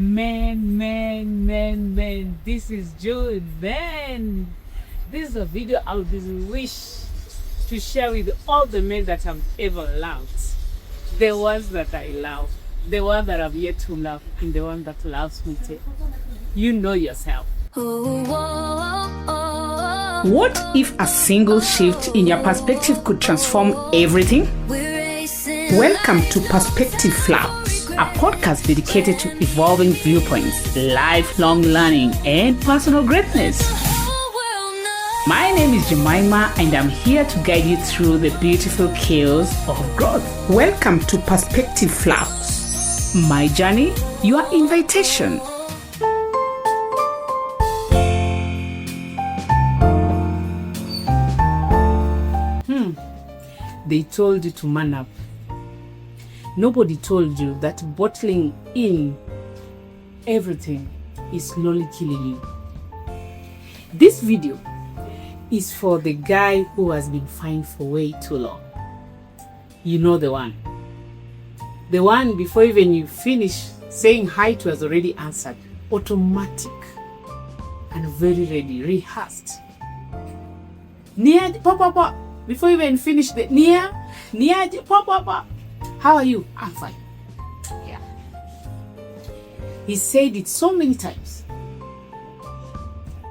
Man, this is Jude, man. This is a video I would wish to share with all the men that I've ever loved. The ones that I love, the one that I've yet to love, and the one that loves me too. You know yourself. What if a single shift in your perspective could transform everything? Welcome to Perspective Flux, a podcast dedicated to evolving viewpoints, lifelong learning, and personal greatness. My name is Jemima, and I'm here to guide you through the beautiful chaos of growth. Welcome to Perspective Flux. My journey, your invitation. They told you to man up. Nobody told you that bottling in everything is slowly killing you. This video is for the guy who has been fined for way too long. You know the one. The one before even you finish saying hi to has already answered. Automatic and very ready, rehearsed. Near pop. Before you even finish the near pop. How are you? I'm fine. Yeah. He said it so many times.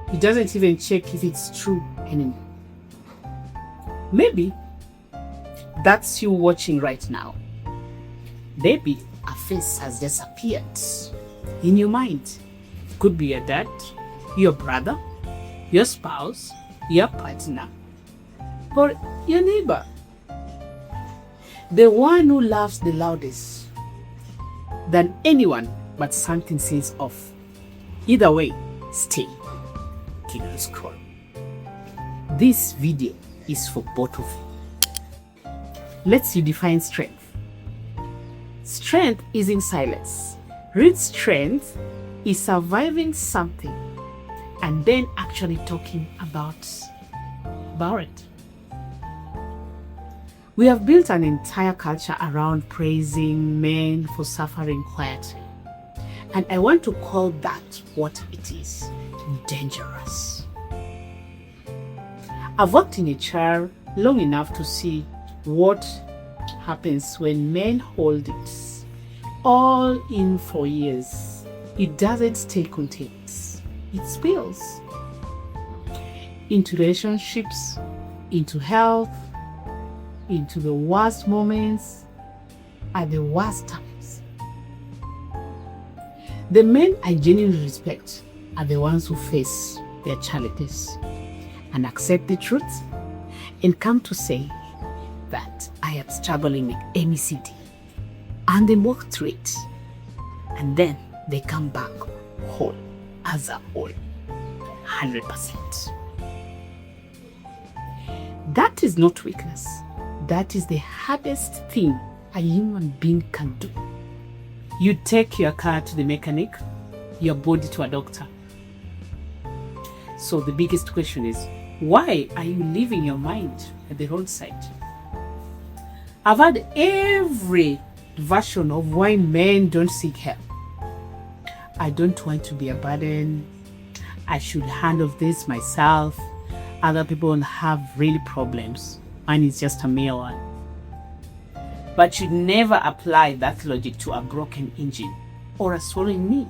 He doesn't even check if it's true anymore. Maybe that's you watching right now. Maybe a face has just appeared in your mind. It could be your dad, your brother, your spouse, your partner, or your neighbor. The one who laughs the loudest than anyone, but something says off. Either way, stay. Keep on scroll. This video is for both of you. Let's you define strength. Strength is in silence. Real strength is surviving something and then actually talking about it. We have built an entire culture around praising men for suffering quietly. And I want to call that what it is: dangerous. I've worked in HR long enough to see what happens when men hold it all in for years. It doesn't stay contained. It spills into relationships, into health, into the worst moments at the worst times. The men I genuinely respect are the ones who face their challenges and accept the truth and come to say that I am struggling with ABCD, and they walk through it, and then they come back whole as a whole, 100%. That is not weakness. That is the hardest thing a human being can do. You take your car to the mechanic, your body to a doctor. So the biggest question is, why are you leaving your mind at the roadside? I've had every version of why men don't seek help. I don't want to be a burden. I should handle this myself. Other people have really problems. Mine is just a mere one. But you never apply that logic to a broken engine or a swollen knee.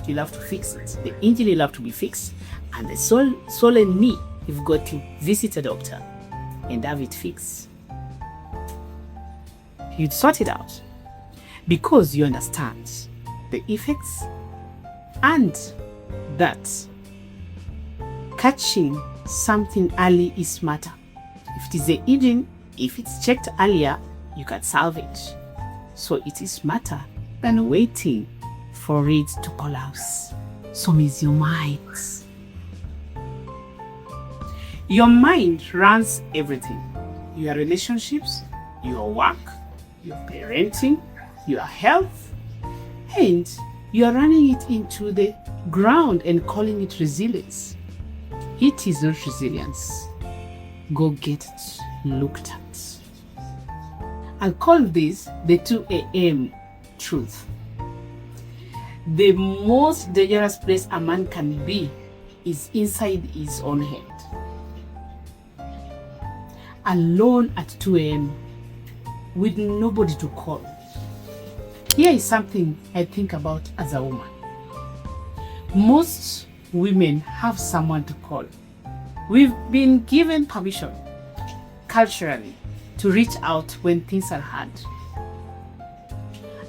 You'll have to fix it. The engine will have to be fixed, and the swollen knee, you've got to visit a doctor and have it fixed. You'd sort it out because you understand the effects and that catching something early is smarter. If it is the engine, if it's checked earlier, you can salve it. So it is smarter than waiting for it to collapse. So is your mind. Your mind runs everything. Your relationships, your work, your parenting, your health, and you are running it into the ground and calling it resilience. It is not resilience. Go get it looked at. I'll call this the 2 a.m. truth. the most dangerous place a man can be is inside his own head. Alone at 2 a.m. with nobody to call. Here is something I think about as a woman. Most women have someone to call. We've been given permission culturally to reach out when things are hard.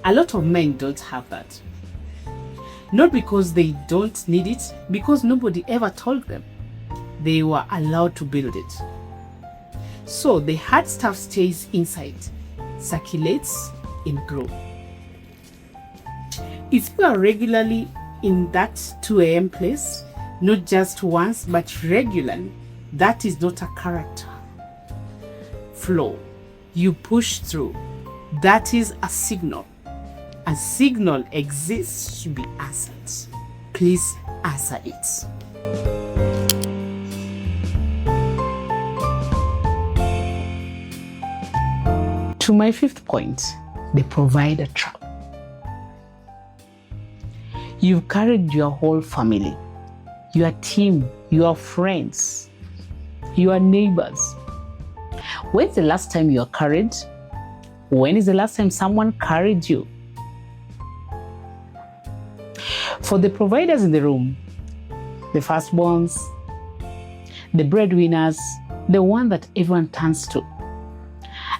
A lot of men don't have that. Not because they don't need it, because nobody ever told them they were allowed to build it. So the hard stuff stays inside, circulates, and grows. If you are regularly in that 2 a.m. place, not just once, but regularly, that is not a character flaw. You push through. That is a signal. A signal exists to be answered. Please answer it. To my fifth point, the provider trap. You've carried your whole family, your team, your friends, your neighbors. When's the last time you were carried? When is the last time someone carried you? For the providers in the room, the firstborns, the breadwinners, the one that everyone turns to,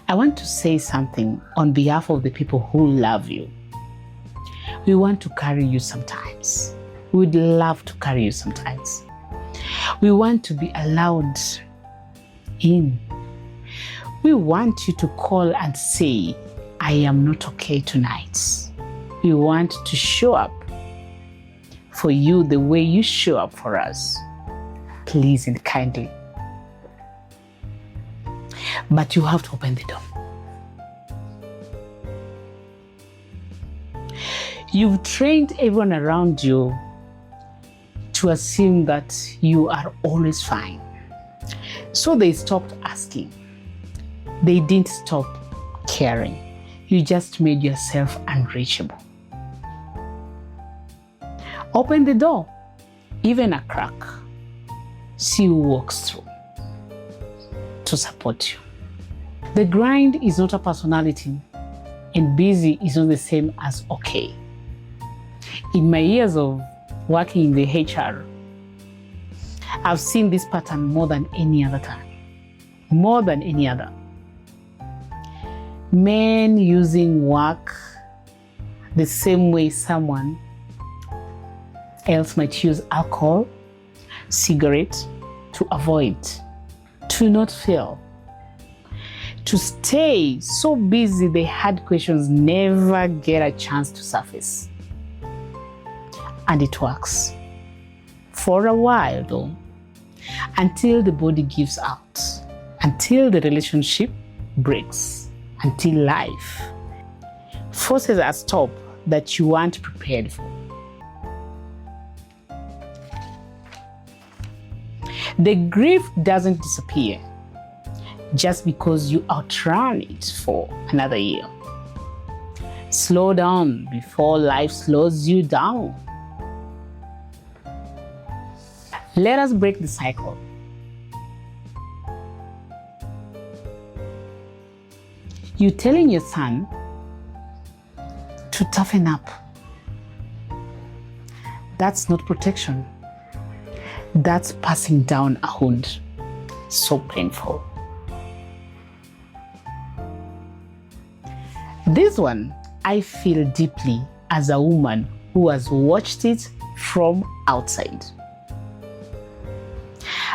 I want to say something on behalf of the people who love you. We want to carry you sometimes. We would love to carry you sometimes. We want to be allowed in. We want you to call and say, I am not okay tonight. We want to show up for you the way you show up for us. Please and kindly. But you have to open the door. You've trained everyone around you to assume that you are always fine. So they stopped asking. They didn't stop caring. You just made yourself unreachable. Open the door, even a crack. See who walks through to support you. The grind is not a personality, and busy is not the same as okay. In my years of working in the HR, I've seen this pattern more than any other time. More than any other. Men using work the same way someone else might use alcohol, cigarette, to avoid, to not fail, to stay so busy the hard questions never get a chance to surface. And it works. For a while though, until the body gives out, until the relationship breaks, until life forces a stop that you weren't prepared for. The grief doesn't disappear just because you outrun it for another year. Slow down before life slows you down. Let us break the cycle. You telling your son to toughen up. That's not protection. That's passing down a wound. So painful. This one, I feel deeply as a woman who has watched it from outside.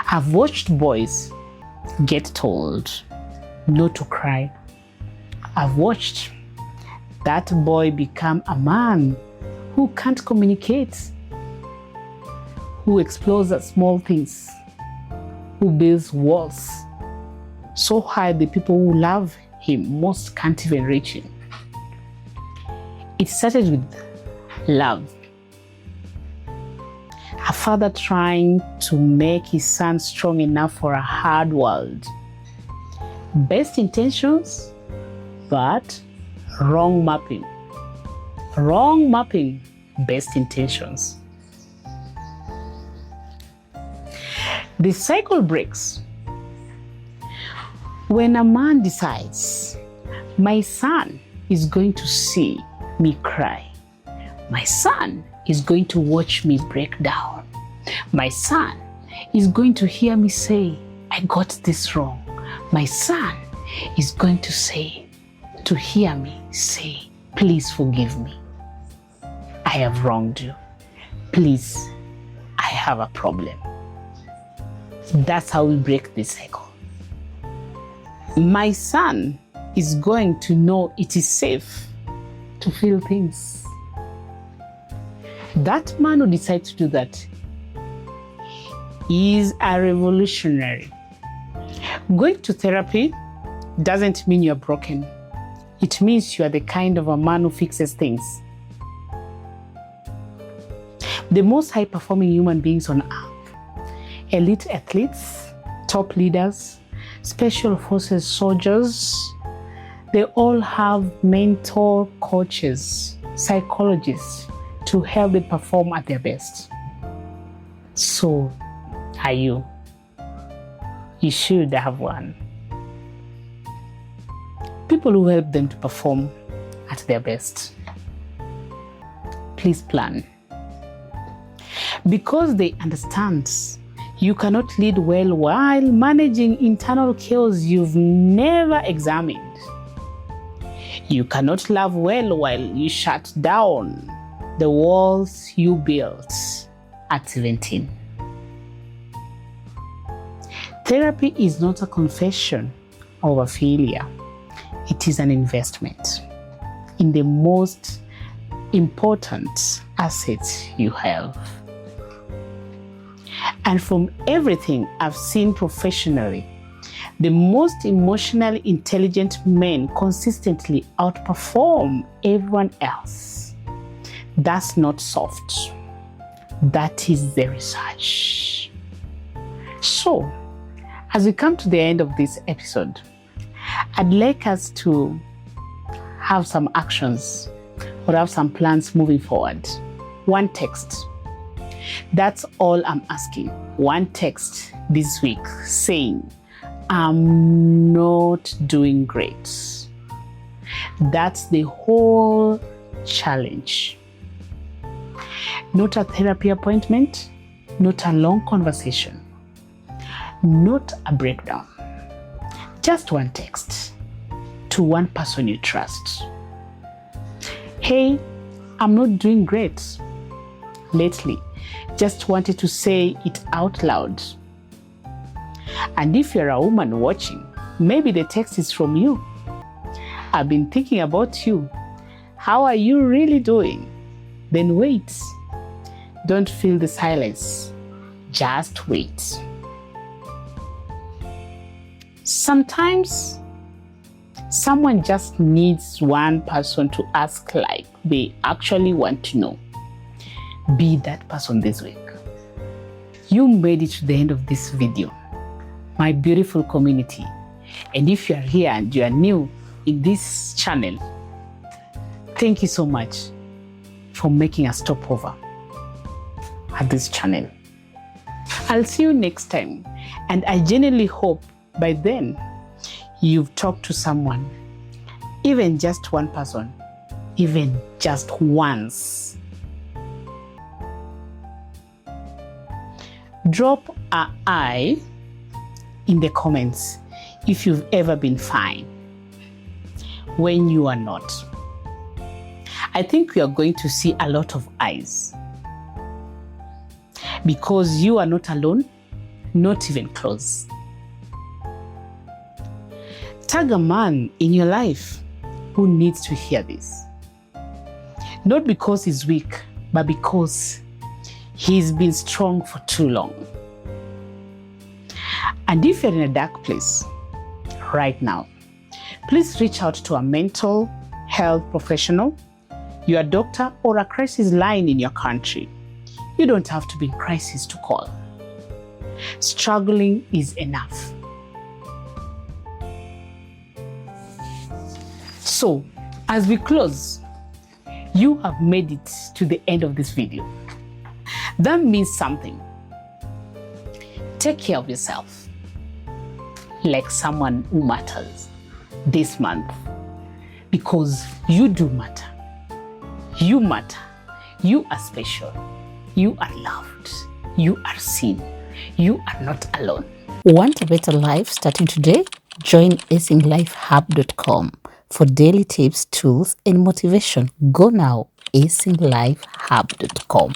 I've watched boys get told not to cry. I've watched that boy become a man who can't communicate, who explodes at small things, who builds walls so high the people who love him most can't even reach him. It started with love. A father trying to make his son strong enough for a hard world. Best intentions, but wrong mapping. Wrong mapping best intentions. The cycle breaks when a man decides, my son is going to see me cry. My son is going to watch me break down. My son is going to hear me say, I got this wrong. My son is going to hear me say, please forgive me. I have wronged you. Please, I have a problem. That's how we break this cycle. My son is going to know it is safe to feel things. That man who decides to do that is a revolutionary. Going to therapy doesn't mean you're broken. It means you are the kind of a man who fixes things. The most high-performing human beings on earth, elite athletes, top leaders, special forces soldiers, they all have mentor coaches, psychologists to help them perform at their best. So, are you? You should have one. People who help them to perform at their best. Please plan. Because they understand you cannot lead well while managing internal chaos you've never examined. You cannot love well while you shut down the walls you built at 17. Therapy is not a confession of a failure. It is an investment in the most important asset you have. And from everything I've seen professionally, the most emotionally intelligent men consistently outperform everyone else. That's not soft. That is the research. So, as we come to the end of this episode, I'd like us to have some actions or have some plans moving forward. One text. That's all I'm asking. One text this week saying, I'm not doing great. That's the whole challenge. Not a therapy appointment, not a long conversation, not a breakdown. Just one text to one person you trust. Hey, I'm not doing great lately. Just wanted to say it out loud. And if you're a woman watching, maybe the text is from you. I've been thinking about you. How are you really doing? Then wait. Don't feel the silence. Just wait. Sometimes someone just needs one person to ask like they actually want to know. Be that person this week. You made it to the end of this video, my beautiful community. And if you are here and you are new in this channel, thank you so much for making a stopover at this channel. I'll see you next time. And I genuinely hope by then you've talked to someone, even just one person, even just once. Drop a I in the comments if you've ever been fine when you are not. I think we are going to see a lot of eyes because you are not alone, not even close. Tag a man in your life who needs to hear this. Not because he's weak, but because he's been strong for too long. And if you're in a dark place right now, please reach out to a mental health professional, your doctor, or a crisis line in your country. You don't have to be in crisis to call. Struggling is enough. So, as we close, You have made it to the end of this video. That means something. Take care of yourself like someone who matters this month, because you do matter. You matter. You are special. You are loved. You are seen. You are not alone. Want a better life starting today? Join acinglifehub.com for daily tips, tools, and motivation. Go now, acinglifehub.com.